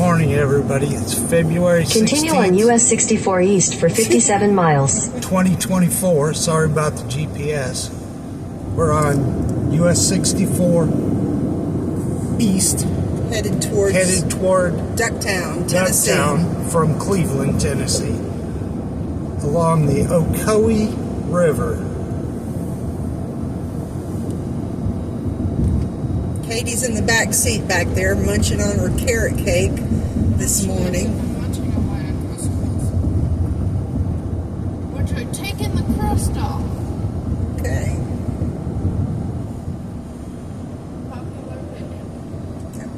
morning, everybody. It's February 16th. Continue on US 64 East for 57 miles. 2024. Sorry about the GPS. We're on US 64 East. Headed toward Ducktown, Tennessee. Ducktown from Cleveland, Tennessee. Along the Ocoee River. Katie's in the back seat back there munching on her carrot cake this morning. Which are taking the crust off. Okay. Popular opinion.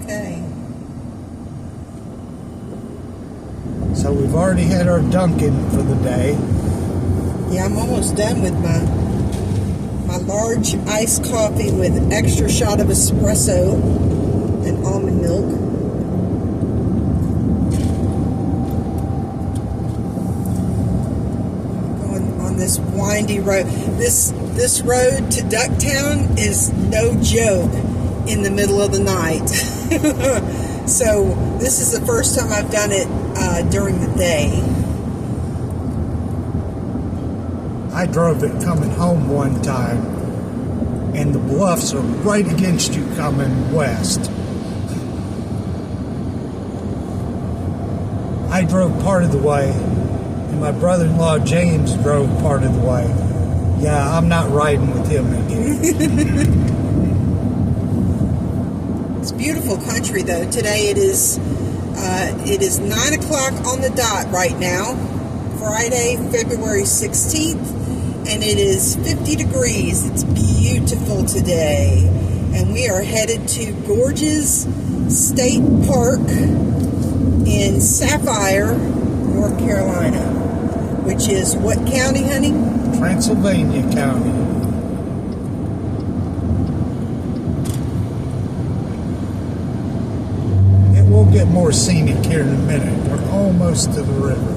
Okay. So we've already had our Dunkin' for the day. Yeah, I'm almost done with my large iced coffee with extra shot of espresso and almond milk. Going on this windy road. This road to Ducktown is no joke in the middle of the night. So this is the first time I've done it during the day. I drove it coming home one time, and the bluffs are right against you coming west. I drove part of the way, and my brother-in-law James drove part of the way. Yeah, I'm not riding with him again. It's beautiful country, though. Today it is 9 o'clock on the dot right now, Friday, February 16th. And it is 50 degrees. It's beautiful today. And we are headed to Gorges State Park in Sapphire, North Carolina. Which is what county, honey? Transylvania County. It will get more scenic here in a minute. We're almost to the river.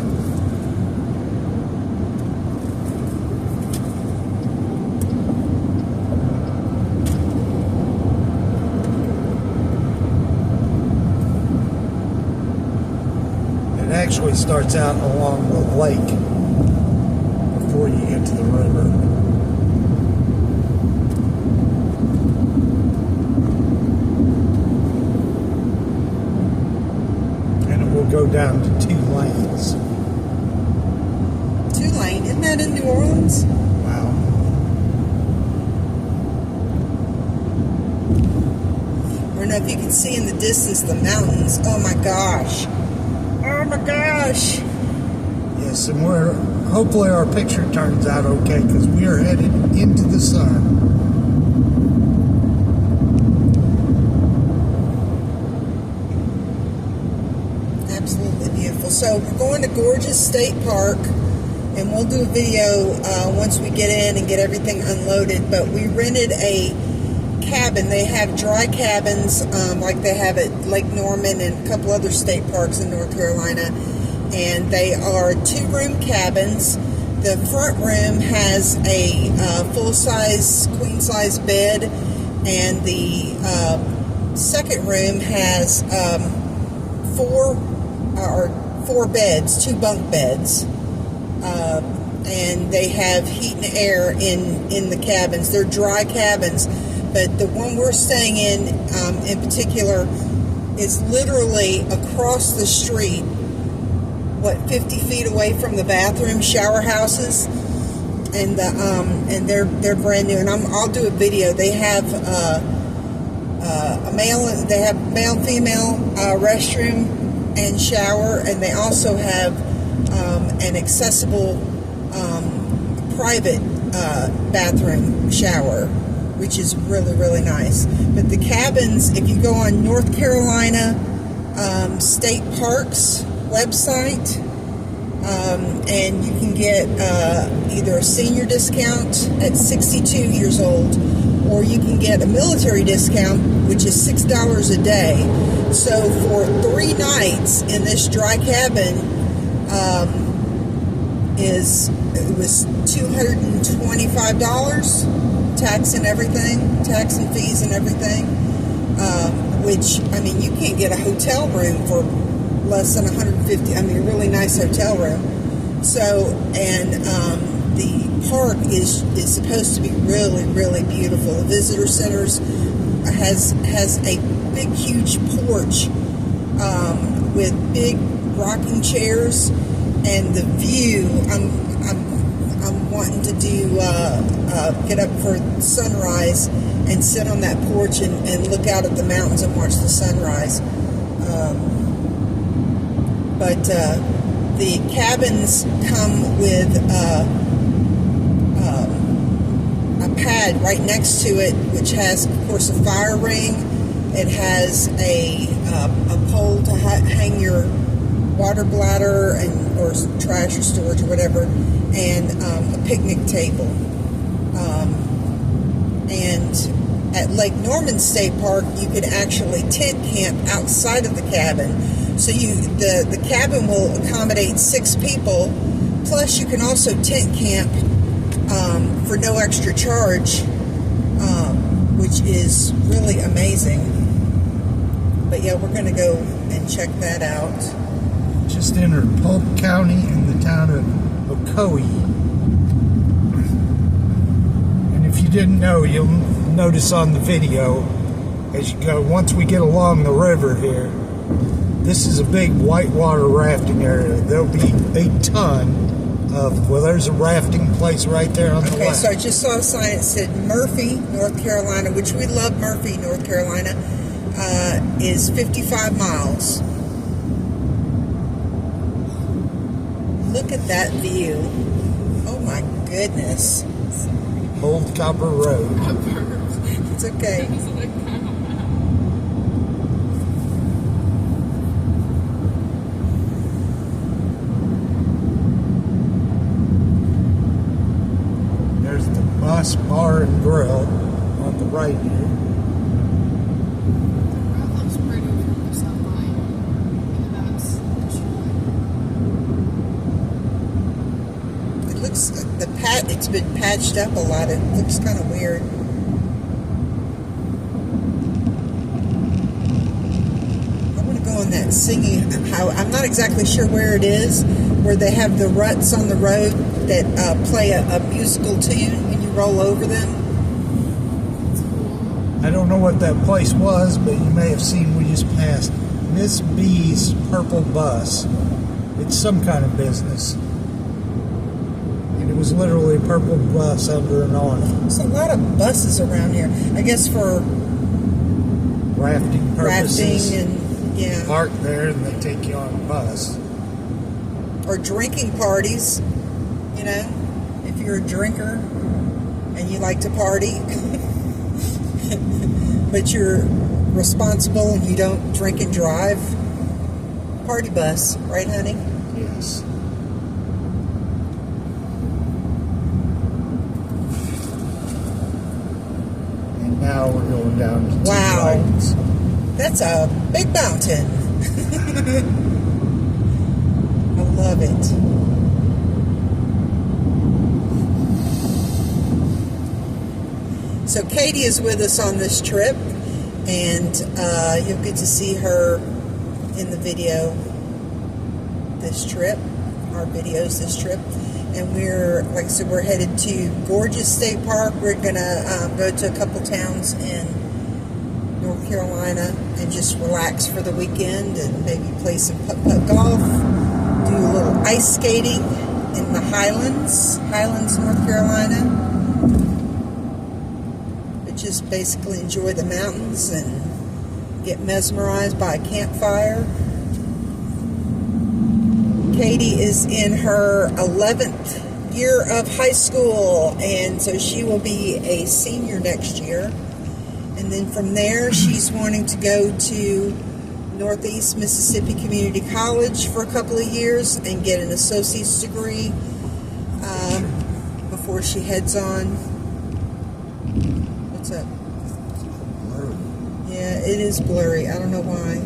It actually starts out along the lake before you get to the river. And it will go down to 2 lanes. 2 lane. Isn't that in New Orleans? Wow. I don't know if you can see in the distance the mountains. Oh my gosh. Oh my gosh. Yes, and hopefully our picture turns out okay, because we are headed into the sun. Absolutely beautiful. So we're going to Gorges State Park, and we'll do a video once we get in and get everything unloaded. But we rented a cabin. They have dry cabins like they have at Lake Norman and a couple other state parks in North Carolina. And they are 2-room cabins. The front room has a full-size, queen-size bed, and the second room has 4 beds, 2 bunk beds. And they have heat and air in the cabins. They're dry cabins. But the one we're staying in particular, is literally across the street, 50 feet away from the bathroom shower houses, and they're brand new. And I'll do a video. They have male and female restroom and shower, and they also have an accessible private bathroom shower, which is really, really nice. But the cabins, if you go on North Carolina State Parks website, and you can get either a senior discount at 62 years old, or you can get a military discount, which is $6 a day. So for 3 nights in this dry cabin, it was $225, tax and everything, tax and fees and everything. Which, I mean, you can't get a hotel room for less than 150. I mean, a really nice hotel room. So, and the park is supposed to be really, really beautiful. The visitor centers has a big, huge porch with big rocking chairs, and the view. I'm wanting to do get up for sunrise and sit on that porch and look out at the mountains and watch the sunrise. But the cabins come with a pad right next to it, which has, of course, a fire ring. It has a pole to hang your water bladder or trash or storage or whatever, and a picnic table. And at Lake Norman State Park, you can actually tent camp outside of the cabin. So the cabin will accommodate 6 people, plus you can also tent camp for no extra charge, which is really amazing. But yeah, we're going to go and check that out. Just entered Polk County in the town of Ocoee. And if you didn't know, you'll notice on the video as you go, once we get along the river here, this is a big whitewater rafting area. There'll be a ton of, well, there's a rafting place right there on the left. Okay, so I just saw a sign that said Murphy, North Carolina, which we love Murphy, North Carolina, is 55 miles. Look at that view. Oh my goodness. Old Copper Road. It's okay. There's the Bus Bar and Grill on the right here. That looks pretty from the sunlight. It looks it's been patched up a lot. It looks kind of weird. I want to go on that singing highway. I'm not exactly sure where it is, where they have the ruts on the road that play a musical tune when you roll over them. I don't know what that place was, but you may have seen we just passed Miss B's Purple Bus. It's some kind of business. And it was literally a purple bus under an awning. There's a lot of buses around here. I guess for Rafting purposes. rafting and, yeah. Park there and they take you on a bus. Or drinking parties, you know, if you're a drinker and you like to party, but you're responsible and you don't drink and drive. Party bus, right, honey? Yes. And now we're going down to Wow. Two Lights. That's a big mountain. I love it. So Katie is with us on this trip, and you'll get to see her in the video this trip, our videos this trip. And we're, like I said, we're headed to Gorgeous State Park. We're gonna go to a couple towns in North Carolina and just relax for the weekend and maybe play some putt-putt golf, do a little ice skating in the Highlands, North Carolina. But just basically enjoy the mountains and get mesmerized by a campfire. Katie is in her 11th year of high school, and so she will be a senior next year. And then from there, she's wanting to go to Northeast Mississippi Community College for a couple of years and get an associate's degree before she heads on. What's up? Blurry. Yeah, it is blurry. I don't know why.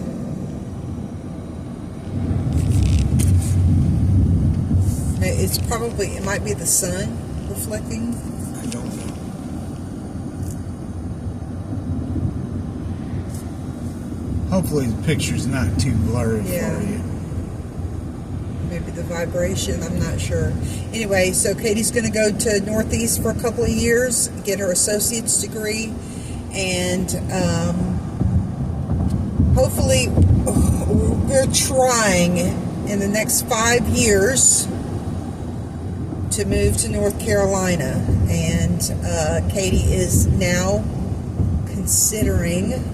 It might be the sun reflecting. I don't know. Hopefully the picture's not too blurry Yeah. for you. Maybe the vibration, I'm not sure. Anyway, so Katie's going to go to Northeast for a couple of years, get her associate's degree, and hopefully we're trying in the next 5 years to move to North Carolina. And Katie is now considering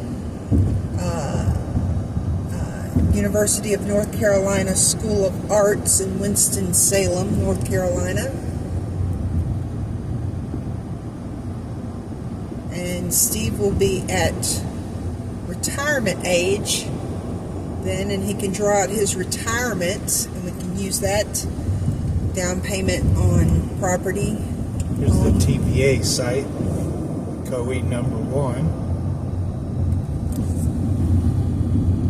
University of North Carolina School of Arts in Winston-Salem, North Carolina. And Steve will be at retirement age then, and he can draw out his retirement, and we can use that down payment on property. Here's the TPA site, Ocoee number 1.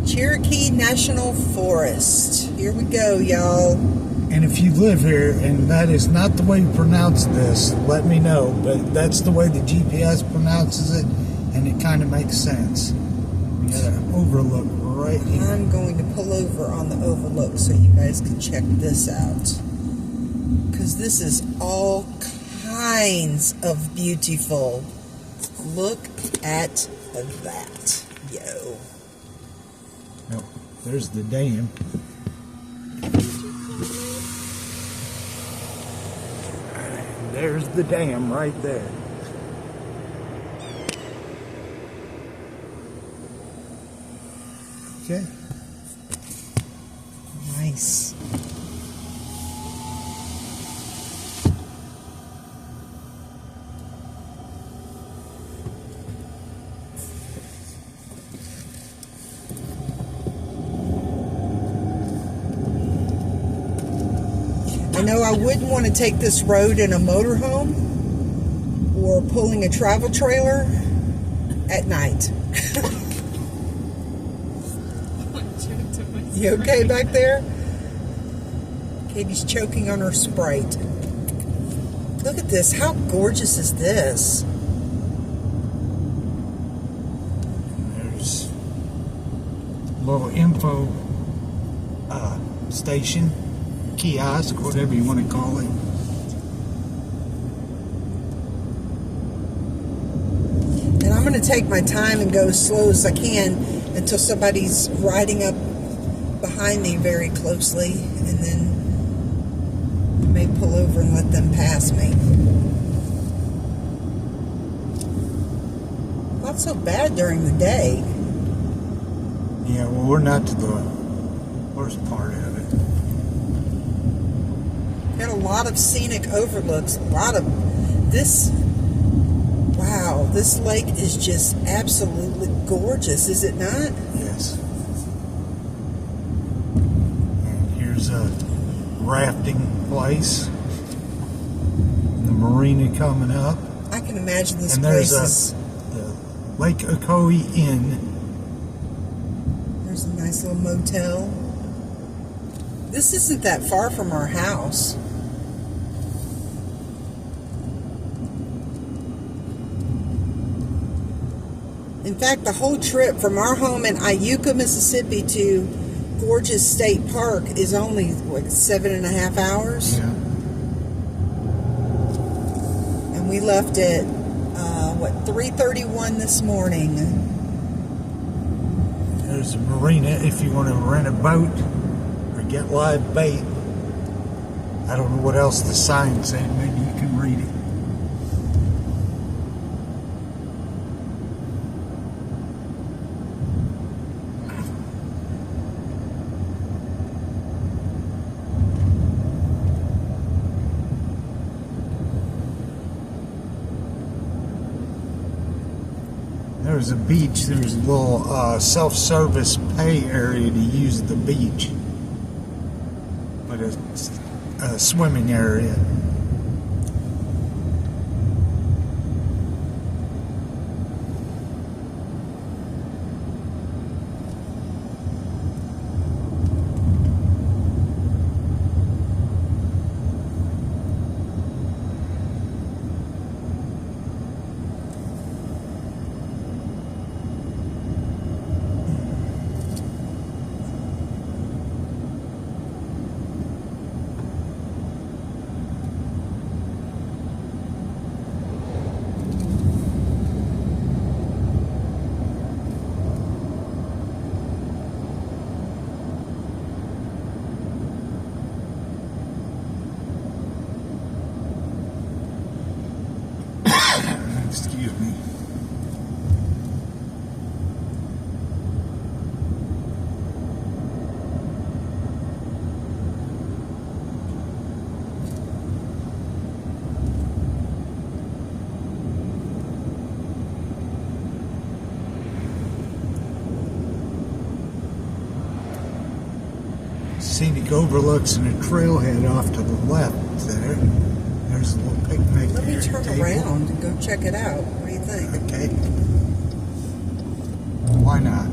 Cherokee National Forest. Here we go, y'all. And if you live here and that is not the way you pronounce this, let me know. But that's the way the GPS pronounces it, and it kind of makes sense. We got an overlook right here. I'm going to pull over on the overlook so you guys can check this out. Because this is all kinds of beautiful. Look at that. Yo. Nope, there's the dam. And there's the dam right there. Okay. Nice. I know I wouldn't want to take this road in a motorhome or pulling a travel trailer at night. You okay back there? Katie's choking on her Sprite. Look at this. How gorgeous is this? There's a little info station, kiosk, whatever you want to call it. And I'm going to take my time and go as slow as I can until somebody's riding up behind me very closely, and then I may pull over and let them pass me. Not so bad during the day. Yeah, well, we're not to the worst part of it. Got a lot of scenic overlooks. A lot of this. Wow, this lake is just absolutely gorgeous, is it not? Yes. And here's a rafting place. The marina coming up. I can imagine this And place there's is. the Lake Ocoee Inn. There's a nice little motel. This isn't that far from our house. In fact, the whole trip from our home in Iuka, Mississippi to Gorgeous State Park is only, what, 7.5 hours? Yeah. And we left at, 3:31 this morning. There's a marina if you want to rent a boat or get live bait. I don't know what else the sign said. Maybe you can read it. There's a beach. There's a little self-service pay area to use the beach, but it's a swimming area. Excuse me. Scenic overlooks and a trailhead off to the left there. There's a little picnic Let me area turn table. around and go check it out. What do you think? Okay. Why not?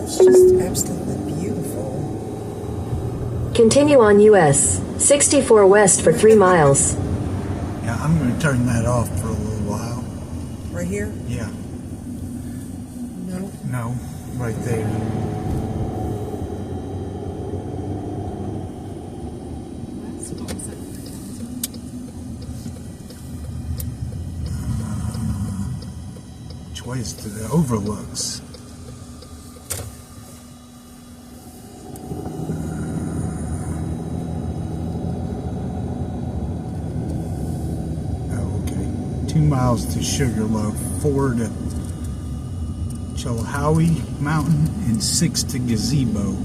It's just absolutely beautiful. Continue on US 64 West for 3 miles. Yeah, I'm going to turn that off for a little while. Right here? Yeah. No. No, right there. Which way is to the overlooks? Oh, okay. 2 miles to Sugarloaf, 4 to Chilhowie Mountain, and 6 to Gazebo.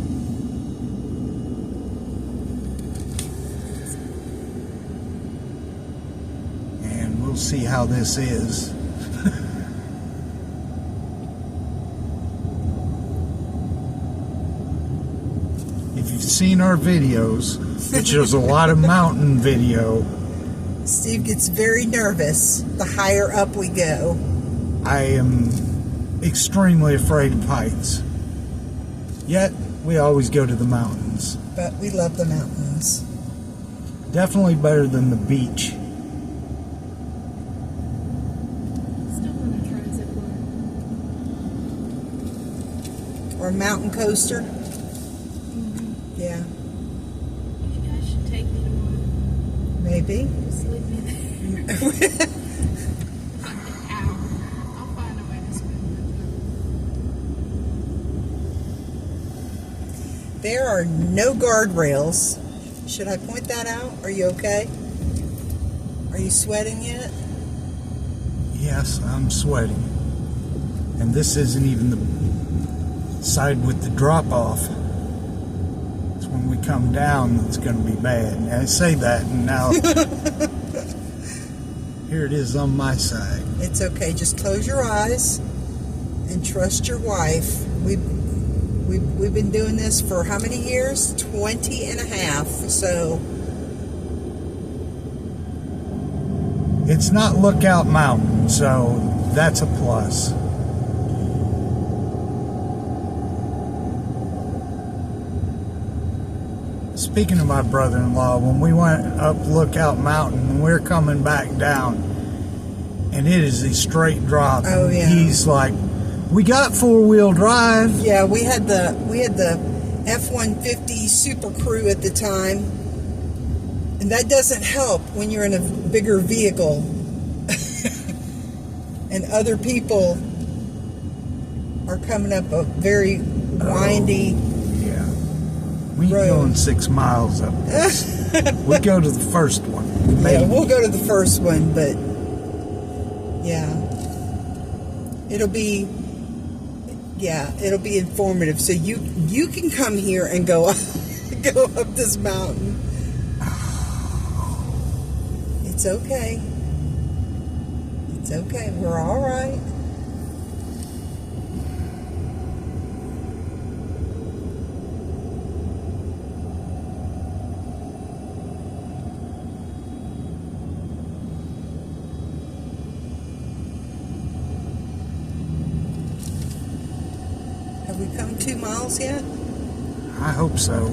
And we'll see how this is. If you've seen our videos, which is a lot of mountain video, Steve gets very nervous the higher up we go. I am extremely afraid of heights. Yet, we always go to the mountains. But we love the mountains. Definitely better than the beach. Still want to try zip line. Or a mountain coaster. Yeah, You guys should take me to one. maybe. Just leave me there. It's like an hour. I'll find a way to spend my time. There are no guardrails. Should I point that out? Are you okay? Are you sweating yet? Yes, I'm sweating. And this isn't even the side with the drop-off. It's when we come down that's going to be bad. And I say that, and now here it is on my side. It's okay. Just close your eyes and trust your wife. We've been doing this for how many years? 20 and a half. So It's not Lookout Mountain, so that's a plus. Speaking of my brother-in-law, when we went up Lookout Mountain, we're coming back down, and it is a straight drop. Oh, yeah. He's like, we got four-wheel drive. yeah, we had the F-150 Super Crew at the time, and that doesn't help when you're in a bigger vehicle, and other people are coming up a very windy. Yeah. We ain't Road. going 6 miles up this. We go to the first one. Yeah, Maybe. we'll go to the first one, but yeah, it'll be informative. So you can come here and go up this mountain. It's okay. It's okay. We're all right. Have we come 2 miles yet? I hope so.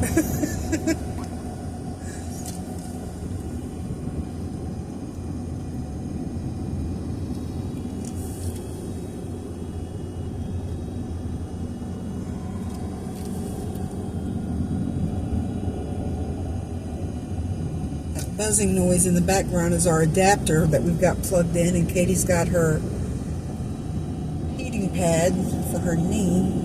buzzing noise in the background is our adapter that we've got plugged in, and Katie's got her heating pad for her knee.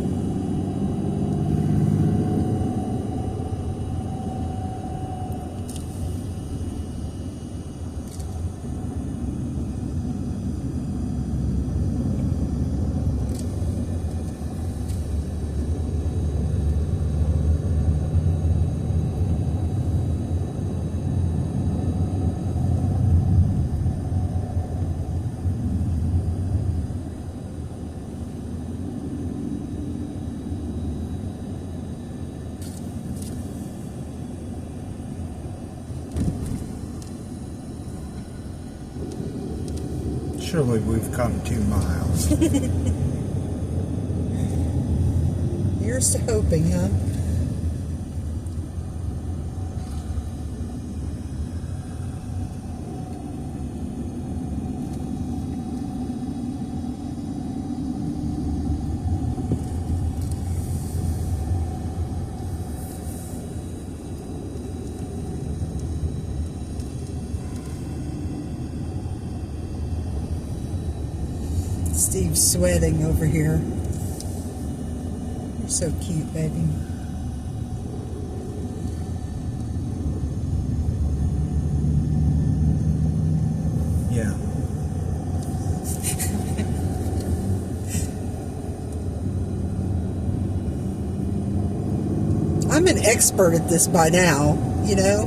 Surely we've come 2 miles. You're so hoping, huh? Steve's sweating over here. You're so cute, baby. Yeah. I'm an expert at this by now, you know.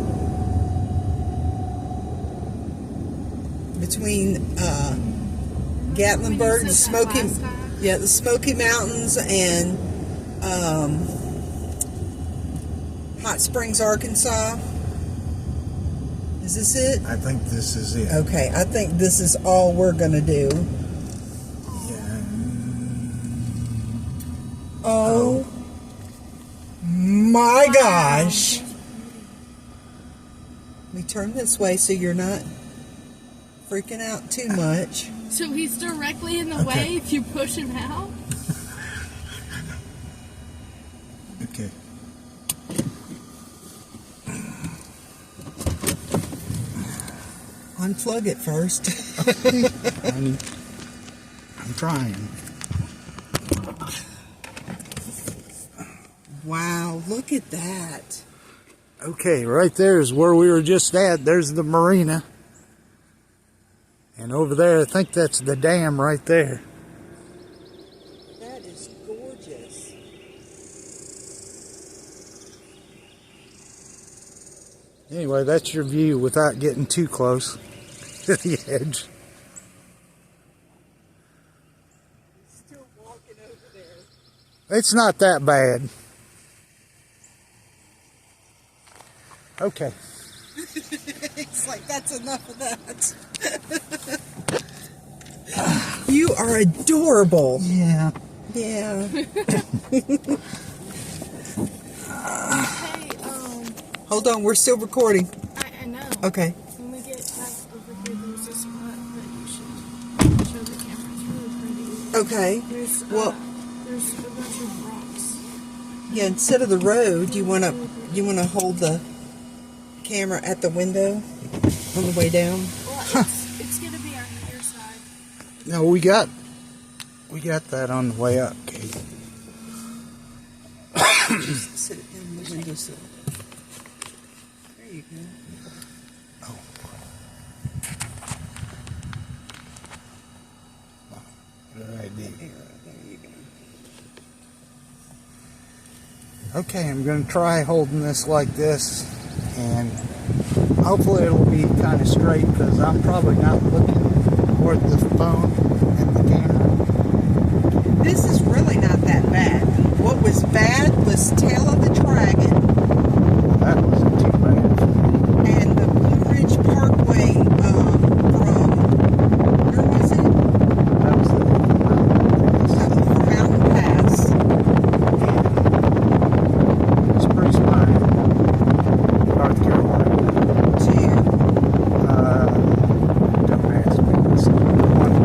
Between Gatlinburg, the Smoky Mountains, and Hot Springs, Arkansas. Is this it? I think this is it. Okay, I think this is all we're gonna do. Yeah. Oh my gosh! We turn this way so you're not freaking out too much. So he's directly in the way if you push him out? Okay. Unplug it first. I'm trying. Wow, look at that. Okay, right there is where we were just at. There's the marina. And over there, I think that's the dam right there. That is gorgeous. Anyway, that's your view without getting too close to the edge. Still walking over there. It's not that bad. Okay. It's like, that's enough of that. You are adorable. Yeah. Yeah. Hey, Hold on, we're still recording. I know. Okay. When we get back over here, there's a spot that you should show the camera. It's really pretty. Okay. There's, Well, there's a bunch of rocks. yeah, instead of the road, you wanna hold the camera at the window on the way down? Well, it's going to be on your side. No, we got that on the way up, Kate. Just sit it down on the windowsill. There you go. Oh. Good idea. There you go. Okay, I'm going to try holding this like this, and hopefully it'll be kind of straight because I'm probably not looking toward the phone and the camera. This is really not that bad. What was bad was Tail of the Dragon That wasn't too bad. and the Blue Ridge Parkway from, where was it? That was the From Mountain Pass. Spruce Pine, North Carolina. To Don't ask me. It's the one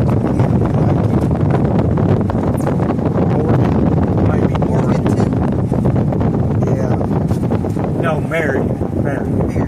maybe Morganton. Yeah. No, Marion. Marion, okay.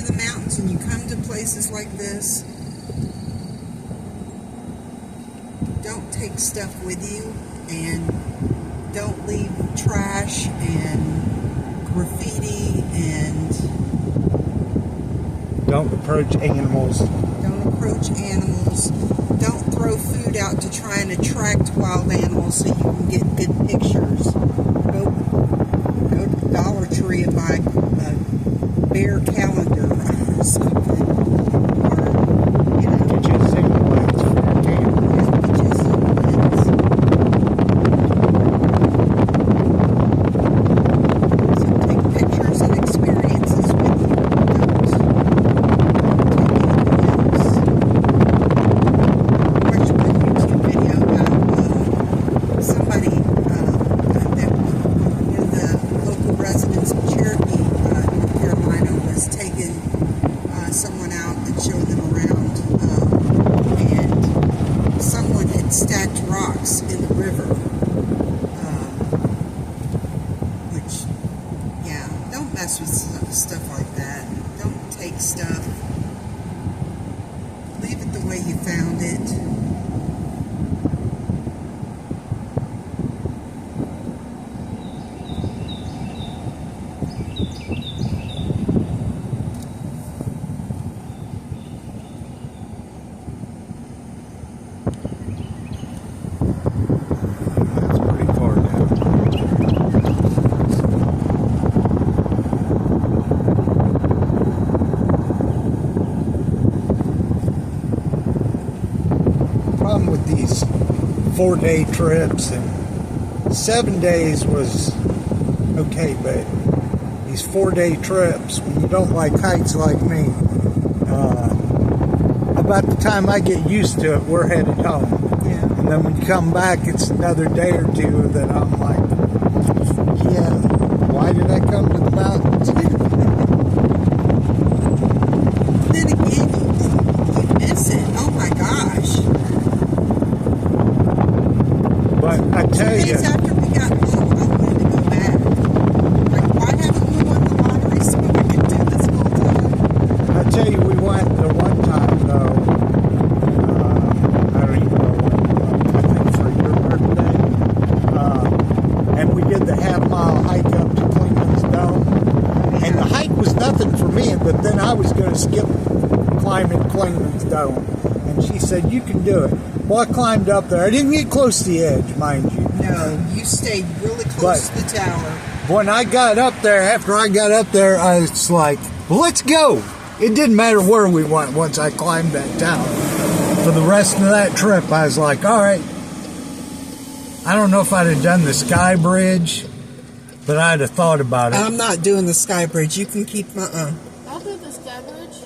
the mountains and you come to places like this, don't take stuff with you, and don't leave trash and graffiti, and don't approach animals. Don't approach animals. Don't throw food out to try and attract wild animals so you can get good pictures. Go to the Dollar Tree and buy a bear calendar or something. Or, you know, Get you a signal lights for your camera. get you some lights. So take pictures and experiences with you. Don't take anything else. Watched one YouTube video about somebody that one of the local residents of Cherokee, North Carolina, was taking someone out and showing them around, and someone had stacked rocks in the river, which, yeah, don't mess with stuff like that. Don't take stuff. Leave it the way you found it. That's pretty far down. Problem with these 4-day trips, and 7 days was okay, but these 4-day trips, when you don't like heights like me, about the time I get used to it, we're headed home. Yeah. And then when you come back, it's another day or two that I'm like, yeah, why did I come to the mountains? Then again, you miss it. Oh my gosh. But I 2 tell you, days after we got home, I wanted to go back. Like, why haven't we won the lottery so we can do this full time? I tell you, we went the one time though. I don't even know when. I think for your birthday, and we did the half-mile hike up to Clingman's Dome. And the hike was nothing for me, but then I was going to skip climbing Clingman's Dome. And she said, you can do it. Well, I climbed up there. I didn't get close to the edge, mind you. No, you stayed really close to the tower. When I got up there, after I got up there, I was like, well, let's go. It didn't matter where we went once I climbed that tower. For the rest of that trip, I was like, all right. I don't know if I'd have done the sky bridge, but I'd have thought about it. I'm not doing the sky bridge. You can keep my I'll do the sky bridge.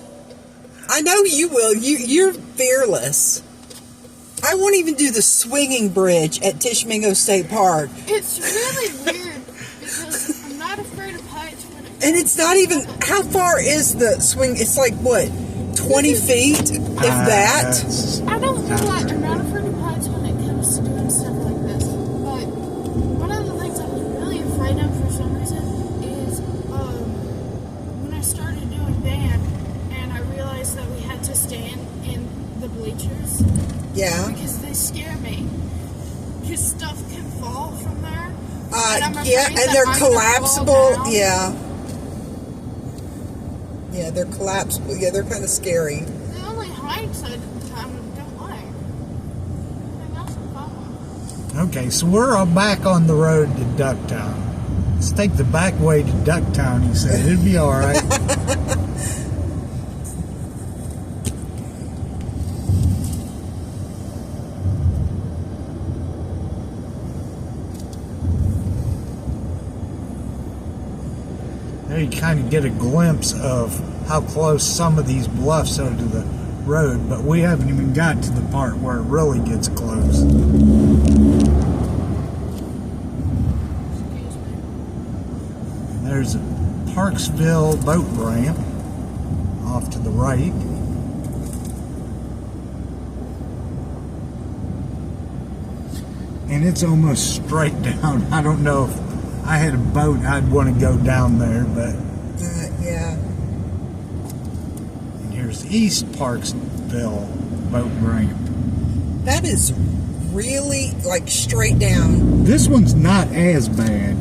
I know you will. You're fearless. I won't even do the swinging bridge at Tishmingo State Park. It's really weird because I'm not afraid of heights when it And it's not even, how far is the swing? It's like, what, 20 feet, if that? I don't know why I'm not afraid of heights when it comes to doing stuff like this. But one of the things I was really afraid of for some reason is when I started doing band and I realized that we had to stand in the bleachers. Yeah. Because they scare me. Because stuff can fall from there. Yeah, and they're collapsible. Yeah. Yeah, they're collapsible. Yeah, they're kind of scary. The only heights I don't like. Everything else I'm fine with. Okay, so we're back on the road to Ducktown. Let's take the back way to Ducktown, he said. It'll be all right. There you kind of get a glimpse of how close some of these bluffs are to the road, but we haven't even got to the part where it really gets close. And there's a Parksville boat ramp off to the right. And it's almost straight down. I don't know if I had a boat, I'd want to go down there, but Yeah. there's East Parksville boat ramp. That is really like straight down. This one's not as bad.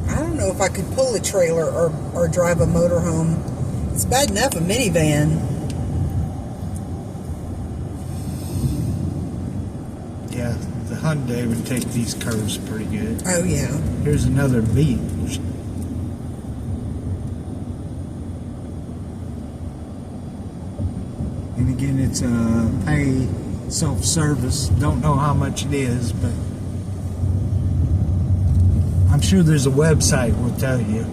I don't know if I could pull a trailer or drive a motorhome. It's bad enough a minivan. Yeah, the Hyundai would take these curves pretty good. Oh yeah. Here's another beach. And again, it's a pay self-service. Don't know how much it is, but I'm sure there's a website will tell you.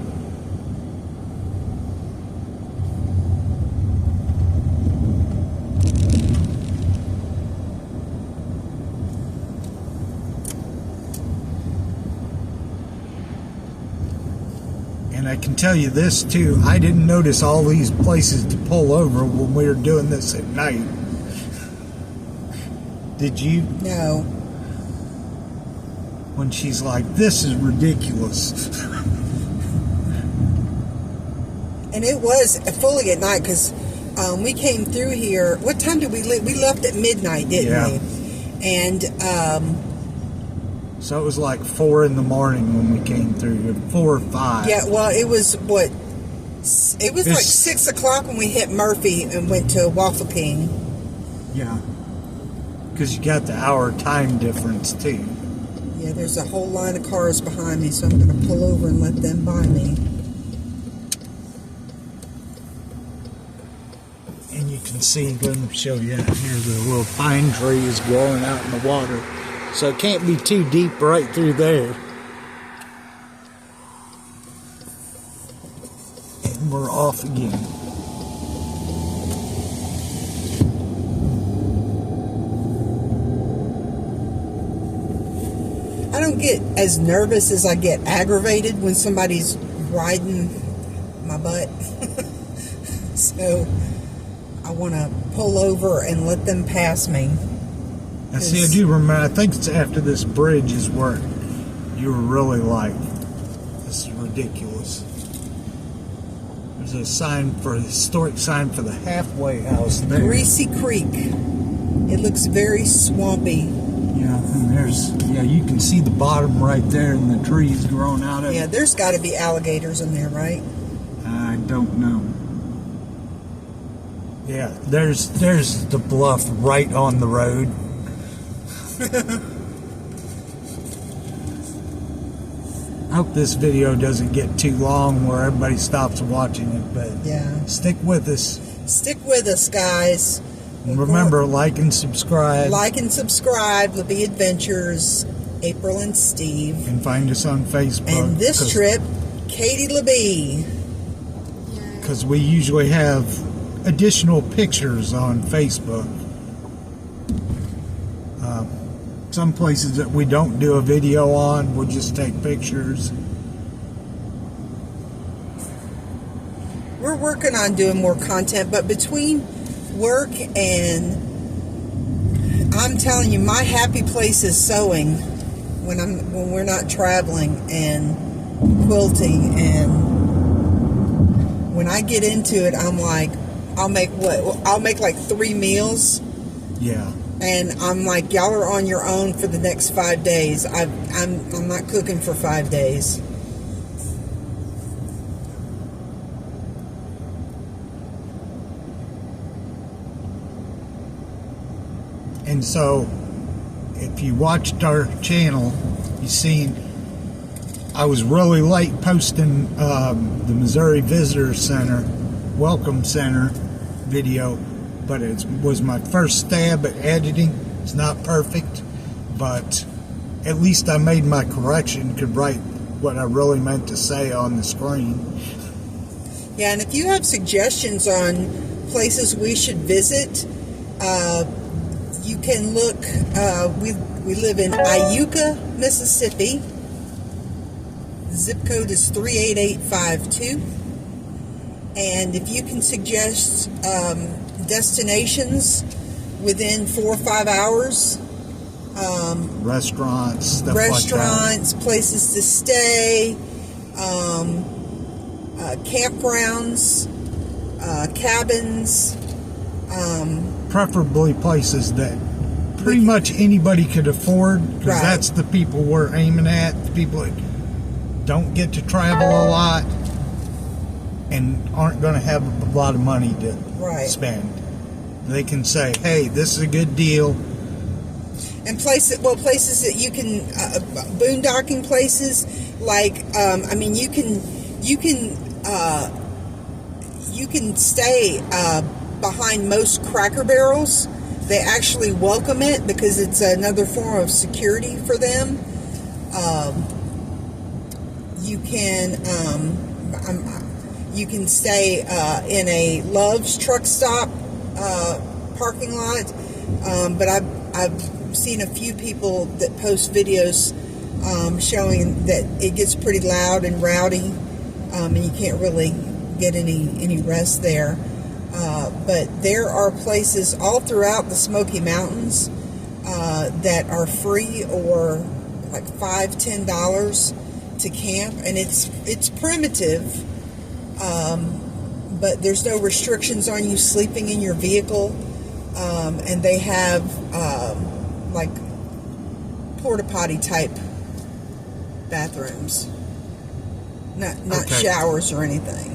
And I can tell you this too, I didn't notice all these places to pull over when we were doing this at night. Did you? No. When she's like, this is ridiculous. And it was fully at night because we came through here. What time did we leave? We left at midnight, didn't we? And so it was like 4 in the morning when we came through, 4 or 5. yeah, well, it was what? It was like 6 o'clock when we hit Murphy and went to Waffle King. Yeah. Because you got the hour time difference too. Yeah, there's a whole line of cars behind me, so I'm going to pull over and let them by me. And you can see, let me show you out here, the little pine tree is growing out in the water. So it can't be too deep right through there. And we're off again. I don't get as nervous as I get aggravated when somebody's riding my butt. So I want to pull over and let them pass me. I see, I do remember, I think it's after this bridge is where you were really like, this is ridiculous. There's a sign for, a historic sign for the halfway house there. Greasy Creek. It looks very swampy. Yeah, and there's, yeah, you can see the bottom right there and the trees growing out of it. Yeah, there's got to be alligators in there, right? I don't know. Yeah, there's the bluff right on the road. I hope this video doesn't get too long where everybody stops watching it, but yeah, stick with us. Stick with us, guys. And remember, like and subscribe. Like and subscribe. Libby Adventures, April and Steve. And find us on Facebook. And this trip, Katie Libby. Because we usually have additional pictures on Facebook. Some places that we don't do a video on, we'll just take pictures. We're working on doing more content, but between work and, I'm telling you, my happy place is sewing when we're not traveling, and quilting, and when I get into it, I'm like, I'll make like 3 meals. Yeah. And I'm like, y'all are on your own for the next 5 days. I'm not cooking for 5 days. And so, if you watched our channel, you seen I was really late posting the Missouri Visitor Center Welcome Center video. But it was my first stab at editing. It's not perfect, but at least I made my correction, could write what I really meant to say on the screen. Yeah, and if you have suggestions on places we should visit, you can look. We live in Iuka, Mississippi. The zip code is 38852. And if you can suggest destinations within 4 or 5 hours, restaurants, stuff restaurants, like that. places to stay, campgrounds, cabins. Preferably places that pretty much anybody could afford, because Right. that's the people we're aiming at. The people that don't get to travel a lot and aren't going to have a lot of money to Right. spend. They can say, "Hey, this is a good deal." And places that you can, boondocking places, like, I mean, you can stay behind most Cracker Barrels. They actually welcome it because it's another form of security for them. You can stay in a Love's truck stop parking lot, but I've seen a few people that post videos showing that it gets pretty loud and rowdy, and you can't really get any rest there. But there are places all throughout the Smoky Mountains that are free or like $5-10 to camp, and it's primitive, but there's no restrictions on you sleeping in your vehicle, and they have like porta potty type bathrooms, not Okay. showers or anything.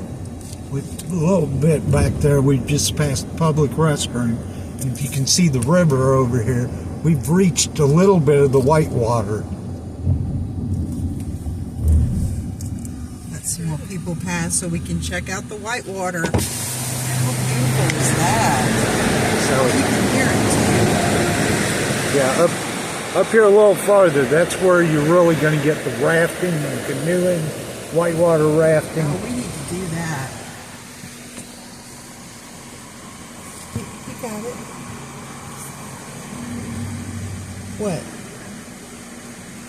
With a little bit back there, we just passed the public restroom, and if you can see the river over here, we've reached a little bit of the whitewater. Let's see more people pass so we can check out the whitewater. How beautiful is that? So You can hear it yeah, up here a little farther, that's where you're really going to get the rafting and canoeing, whitewater too. rafting. Oh, we need to do that. You got it. What?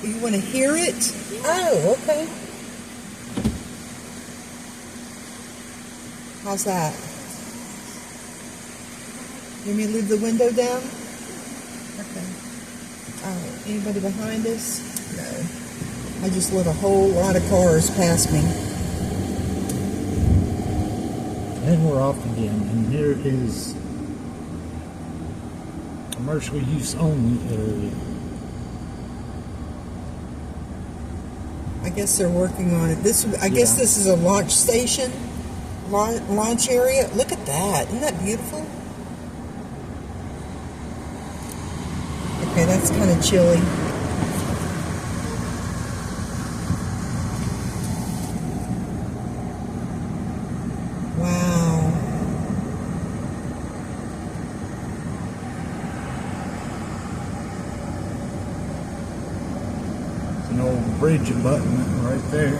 You want to hear it? Oh, okay. How's that? You want me to leave the window down? Okay. Anybody behind us? No. I just let a whole lot of cars pass me. And we're off again, and here is commercial use only area. I guess they're working on it. I guess this is a launch station, launch area. Look at that! Isn't that beautiful? Okay, that's kind of chilly. Wow. It's an old bridge abutment right there.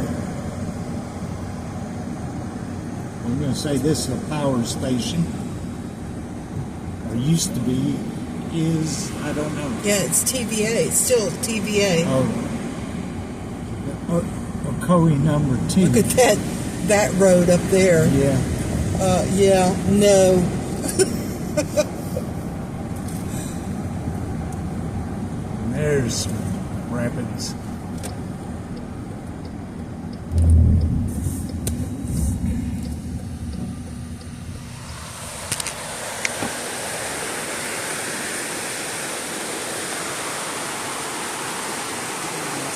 I'm going to say this is a power station. Or used to be. Is, I don't know. Yeah, it's TVA. It's still TVA. Ocoee number 2. Look at that road up there. Yeah. Yeah, no. And there's rapids.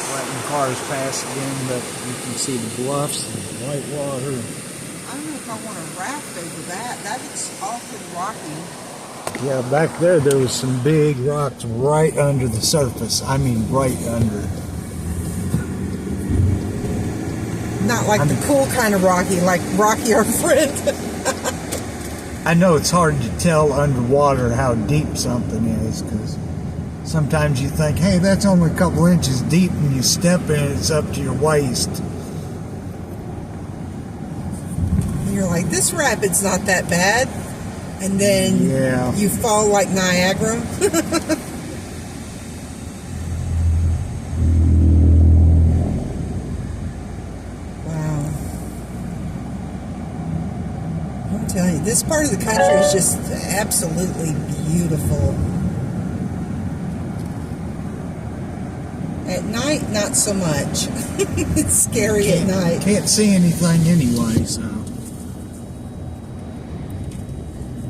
Letting cars pass again, but you can see the bluffs and the white water. I don't know if I want to raft over that. That is awful rocky. Yeah, back there was some big rocks right under the surface. I mean, right under. Not like the cool kind of rocky, like Rocky our friend. I know it's hard to tell underwater how deep something is, because sometimes you think, hey, that's only a couple inches deep, and you step in it, it's up to your waist. And you're like, this rapid's not that bad. And then you fall like Niagara. Wow. I'm telling you, this part of the country is just absolutely beautiful. At night, not so much. It's scary at night. Can't see anything anyway, so.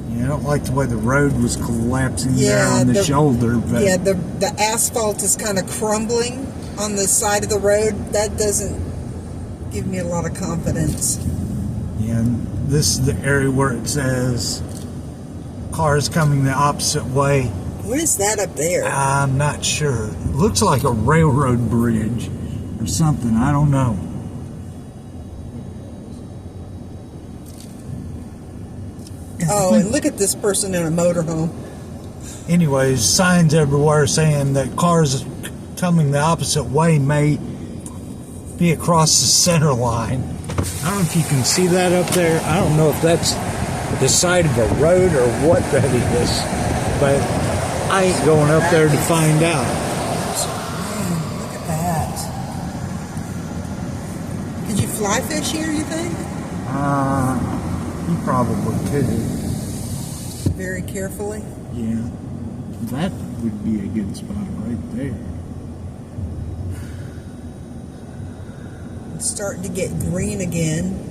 Yeah, I don't like the way the road was collapsing there on the shoulder. But yeah, the asphalt is kind of crumbling on the side of the road. That doesn't give me a lot of confidence. Yeah, and this is the area where it says cars coming the opposite way. What is that up there? I'm not sure. It looks like a railroad bridge or something. I don't know. Oh, and look at this person in a motorhome. Anyways, signs everywhere saying that cars coming the opposite way may be across the center line. I don't know if you can see that up there. I don't know if that's the side of a road or what that is, but I ain't going up there to find out. Man, look at that. Could you fly fish here, you think? You probably could. Very carefully. Yeah. That would be a good spot right there. It's starting to get green again.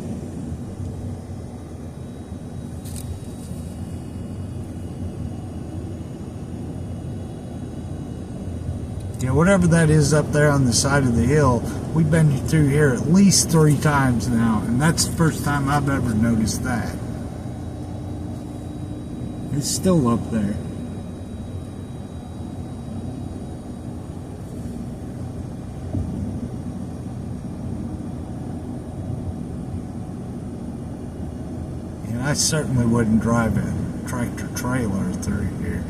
Yeah, whatever that is up there on the side of the hill, we've been through here at least 3 times now, and that's the first time I've ever noticed that. It's still up there. And I certainly wouldn't drive a tractor trailer through here.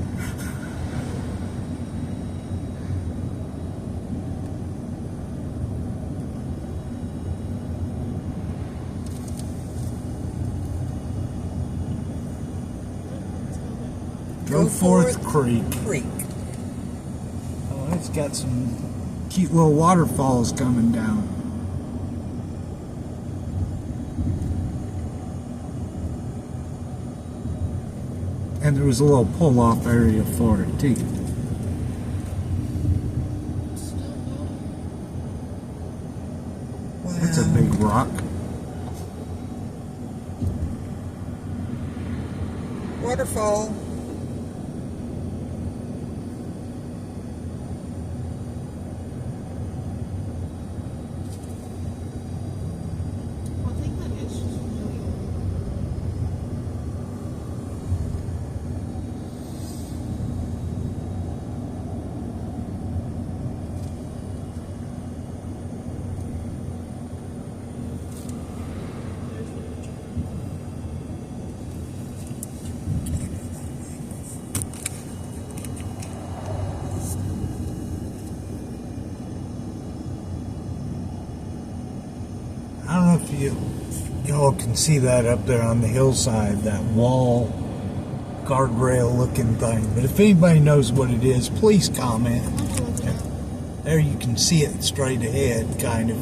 Goforth Creek. Oh, it's got some cute little waterfalls coming down. And there was a little pull-off area for it too. Wow. That's a big rock. Waterfall. I don't know if y'all can see that up there on the hillside, that wall guardrail looking thing. But if anybody knows what it is, please comment. There you can see it straight ahead, kind of.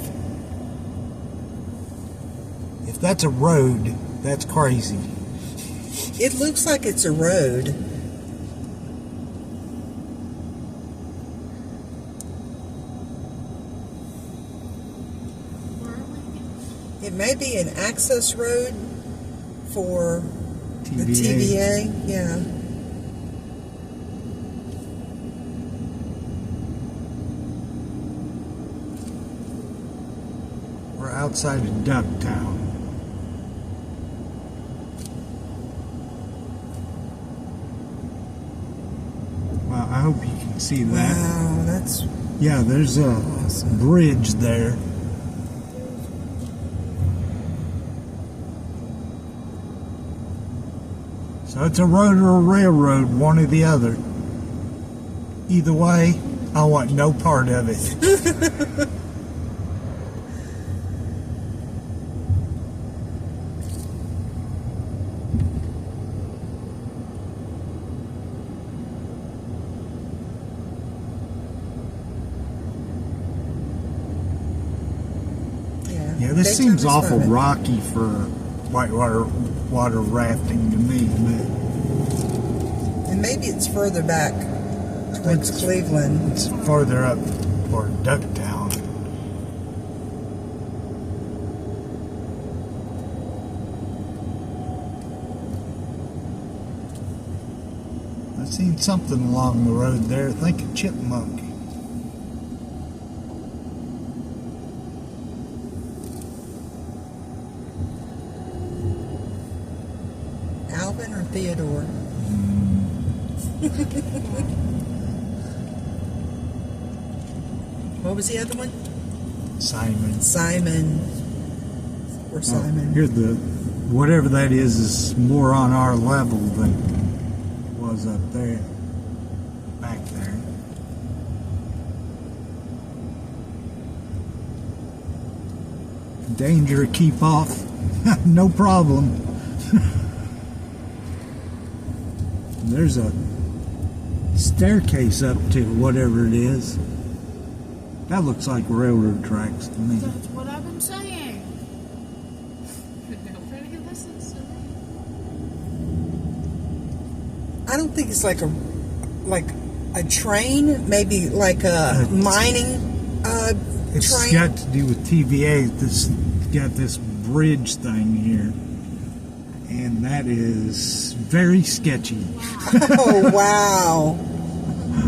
If that's a road, that's crazy. It looks like it's a road. It may be an access road for the TVA. Yeah. We're outside of Ducktown. Wow, I hope you can see that. Wow, that's... Yeah, there's a bridge there. So it's a road or a railroad, one or the other. Either way, I want no part of it. Yeah, this seems awful rocky for whitewater rafting to me, but and maybe it's further back towards Cleveland. It's farther up or Ducktown. I seen something along the road there. I think a chipmunk. Alvin or Theodore? What was the other one? Simon. Simon. Or Simon. Here, whatever that is more on our level than it was up there, back there. Danger, keep off. No problem. There's a staircase up to whatever it is. That looks like railroad tracks to me. That's what I've been saying. Nobody listens to me. I don't think it's like a train, maybe like a mining It's train. got to do with TVA. This got this bridge thing here, and that is very sketchy. Oh, wow.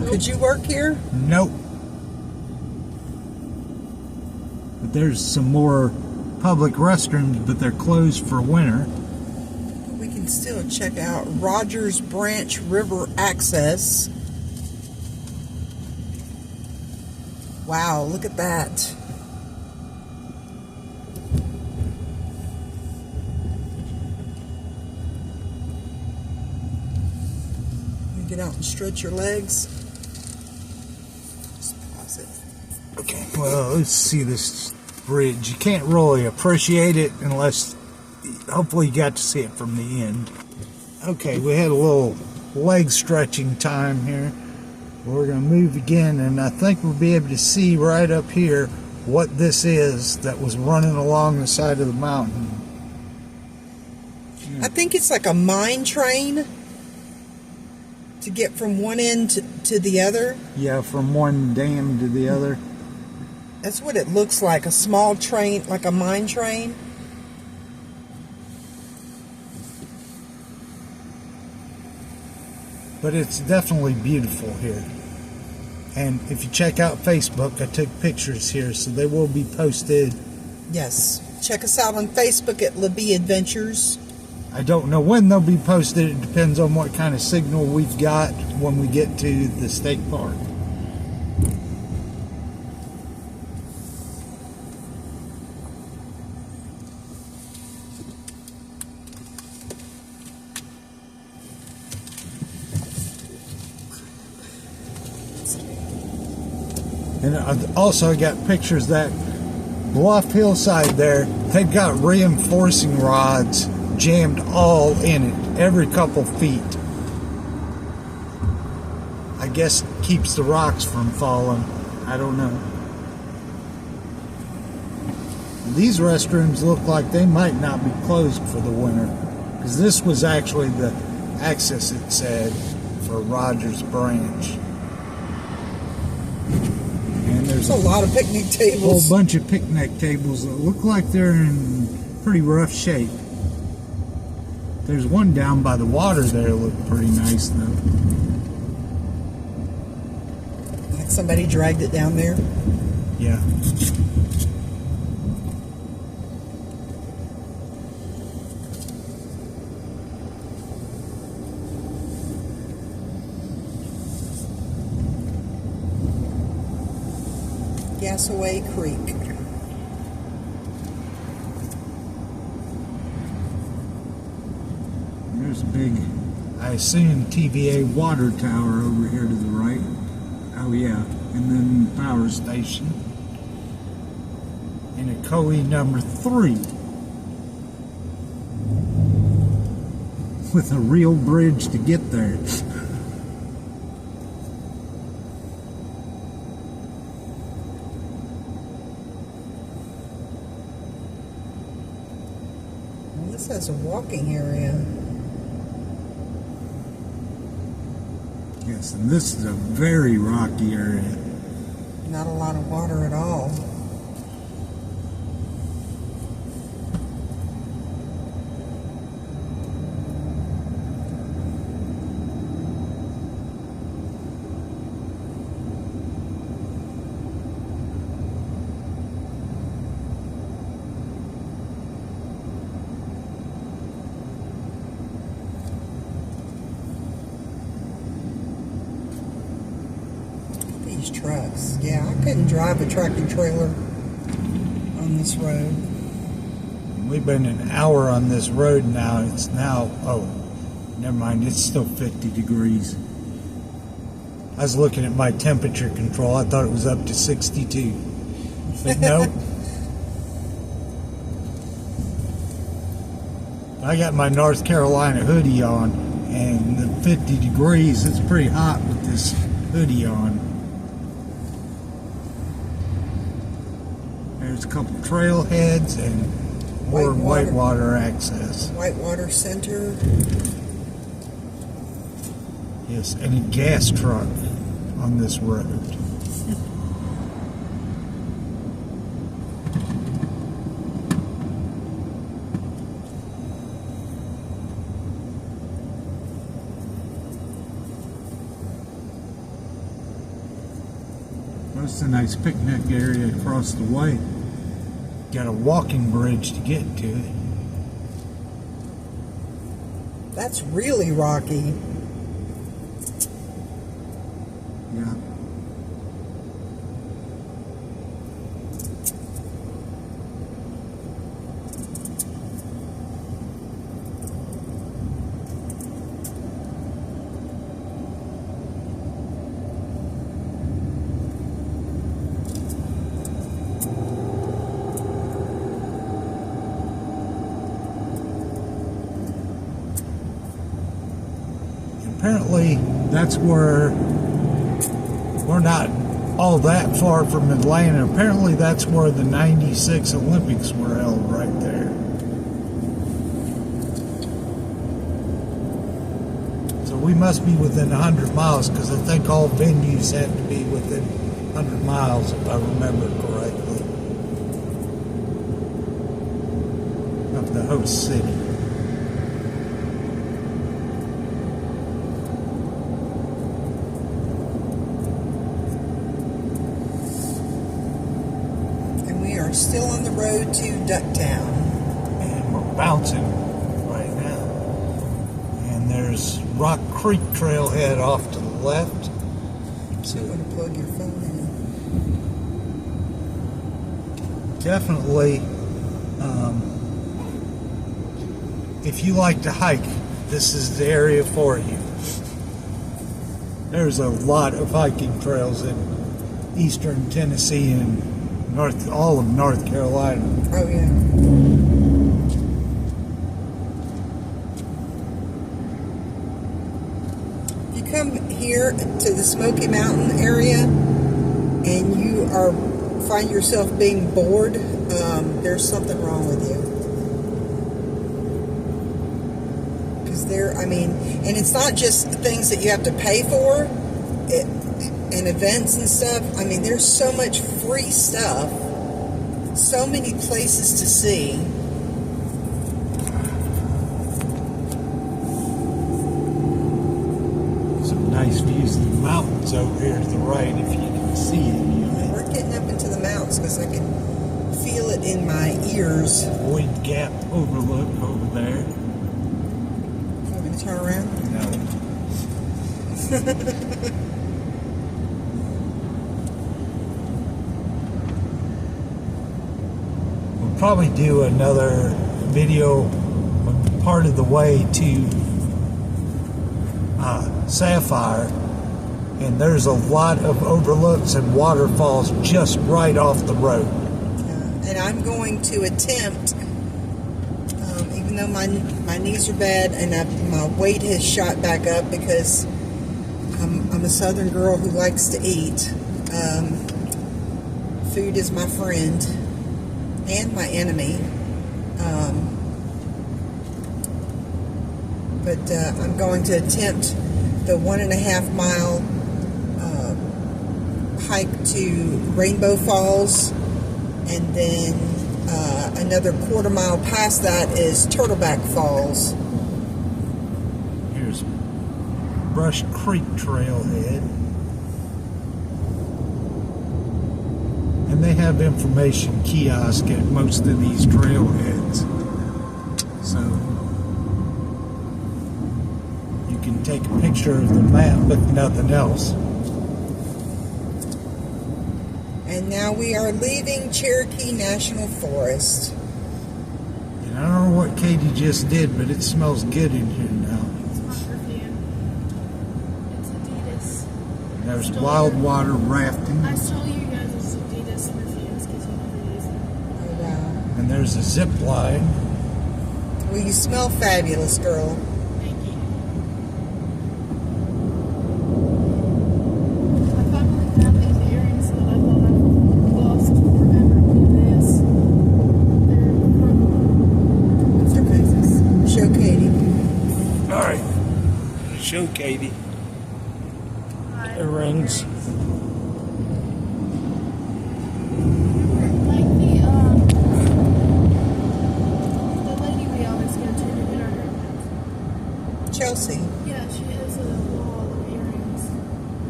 Could you work here? Nope. But there's some more public restrooms, but they're closed for winter. We can still check out Rogers Branch River access. Wow, look at that. You get out and stretch your legs. Just pause it. Okay, well, let's see this bridge. You can't really appreciate it unless, hopefully you got to see it from the end. Okay, we had a little leg stretching time here. We're going to move again, and I think we'll be able to see right up here what this is that was running along the side of the mountain. I think it's like a mine train to get from one end to the other. Yeah, from one dam to the other. That's what it looks like, a small train, like a mine train. But it's definitely beautiful here. And if you check out Facebook, I took pictures here, so they will be posted. Yes. Check us out on Facebook at LeBee Adventures. I don't know when they'll be posted. It depends on what kind of signal we've got when we get to the state park. And I also got pictures that bluff hillside there, they've got reinforcing rods jammed all in it, every couple feet. I guess it keeps the rocks from falling. I don't know. These restrooms look like they might not be closed for the winter, because this was actually the access, it said, for Rogers Branch. There's a lot of picnic A tables. whole bunch of picnic tables that look like they're in pretty rough shape. There's one down by the water there that looked pretty nice though. Like somebody dragged it down there. Yeah. Ocoee Creek. There's a big, I assume, TVA water tower over here to the right. Oh yeah, and then the power station. And Ocoee number 3. With a real bridge to get there. This has a walking area. Yes, and this is a very rocky area. Not a lot of water at all. These trucks. Yeah, I couldn't drive a tractor trailer on this road. We've been an hour on this road now. It's now, oh, never mind, it's still 50 degrees. I was looking at my temperature control. I thought it was up to 62. But nope. I got my North Carolina hoodie on, and the 50 degrees, it's pretty hot with this hoodie on. There's a couple trailheads and more whitewater access. Whitewater Center. Yes, and a gas truck on this road. That's a nice picnic area across the way. Got a walking bridge to get to it. That's really rocky. Yeah. Apparently, that's where we're not all that far from Atlanta. Apparently, that's where the '96 Olympics were held, right there. So we must be within 100 miles, because I think all venues have to be within 100 miles, if I remember correctly, of the host city. Still on the road to Ducktown. And we're bouncing right now. And there's Rock Creek Trailhead off to the left. So you want to plug your phone in? Definitely, if you like to hike, this is the area for you. There's a lot of hiking trails in eastern Tennessee and all of North Carolina. Oh, yeah. If you come here to the Smoky Mountain area and you find yourself being bored, there's something wrong with you. Because and it's not just things that you have to pay for, and events and stuff. I mean, there's so much free stuff, so many places to see. Some nice views of the mountains over here to the right, if you can see it. We're getting up into the mountains because I can feel it in my ears. Boyd Gap Overlook over there. You want me to turn around? No. Probably do another video part of the way to Sapphire, and there's a lot of overlooks and waterfalls just right off the road. And I'm going to attempt, even though my knees are bad and my weight has shot back up because I'm a Southern girl who likes to eat. Food is my friend and my enemy, but I'm going to attempt the 1.5 mile hike to Rainbow Falls, and then another quarter-mile past that is Turtleback Falls. Here's Brush Creek Trailhead. And they have information kiosk at most of these trailheads. So you can take a picture of the map, but nothing else. And now we are leaving Cherokee National Forest. And I don't know what Katie just did, but it smells good in here now. It's my perfume. It's Adidas. There's wild water rafting. I stole you guys' Adidas perfumes because you never use them. Oh, wow. And there's a zip line. Well, you smell fabulous, girl. Thank you. I finally found these earrings that I thought I lost forever. Look at this. They're Show Katie. Alright. Show Katie. Earrings. Like the lady we always go to get our haircuts. Chelsea. Yeah, she has a wall of earrings.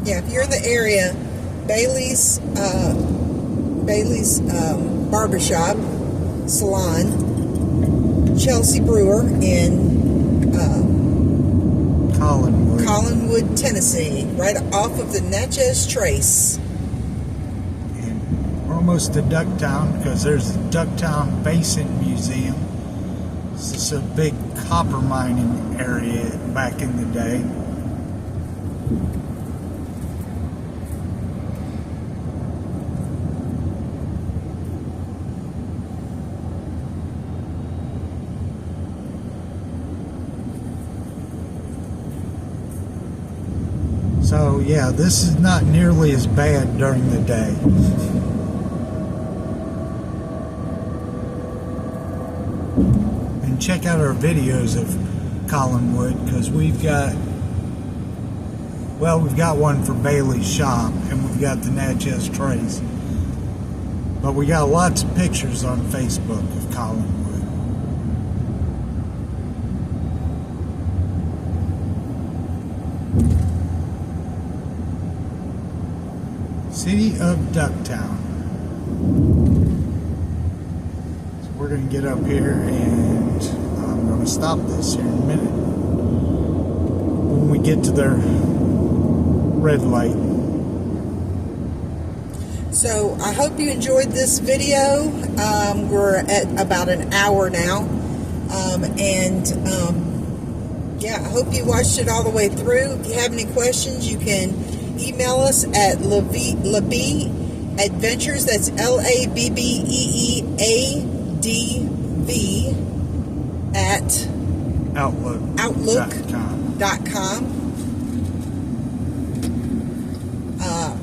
Yeah, if you're in the area, Bailey's Barbershop Salon, Chelsea Brewer in Collinwood. Collinwood, Tennessee, right off of the Natchez Trace. And we're almost to Ducktown because there's the Ducktown Basin Museum. This is a big copper mining area back in the day. So yeah, this is not nearly as bad during the day. And check out our videos of Collinwood because we've got one for Bailey's shop and we've got the Natchez Trace. But we got lots of pictures on Facebook of Collinwood. City of Ducktown. So we're going to get up here and I'm going to stop this here in a minute. When we get to their red light. So I hope you enjoyed this video. We're at about an hour now. Yeah, I hope you watched it all the way through. If you have any questions, you can email us at labbeeadventures, that's LABBEEADV at outlook.com.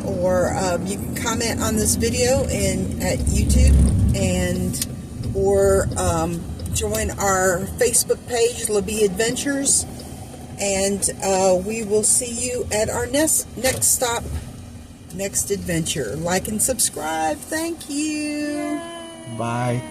Or you can comment on this video at YouTube or join our Facebook page, LaBee Adventures, and we will see you at our next stop, next adventure. Like and subscribe. Thank you. Bye.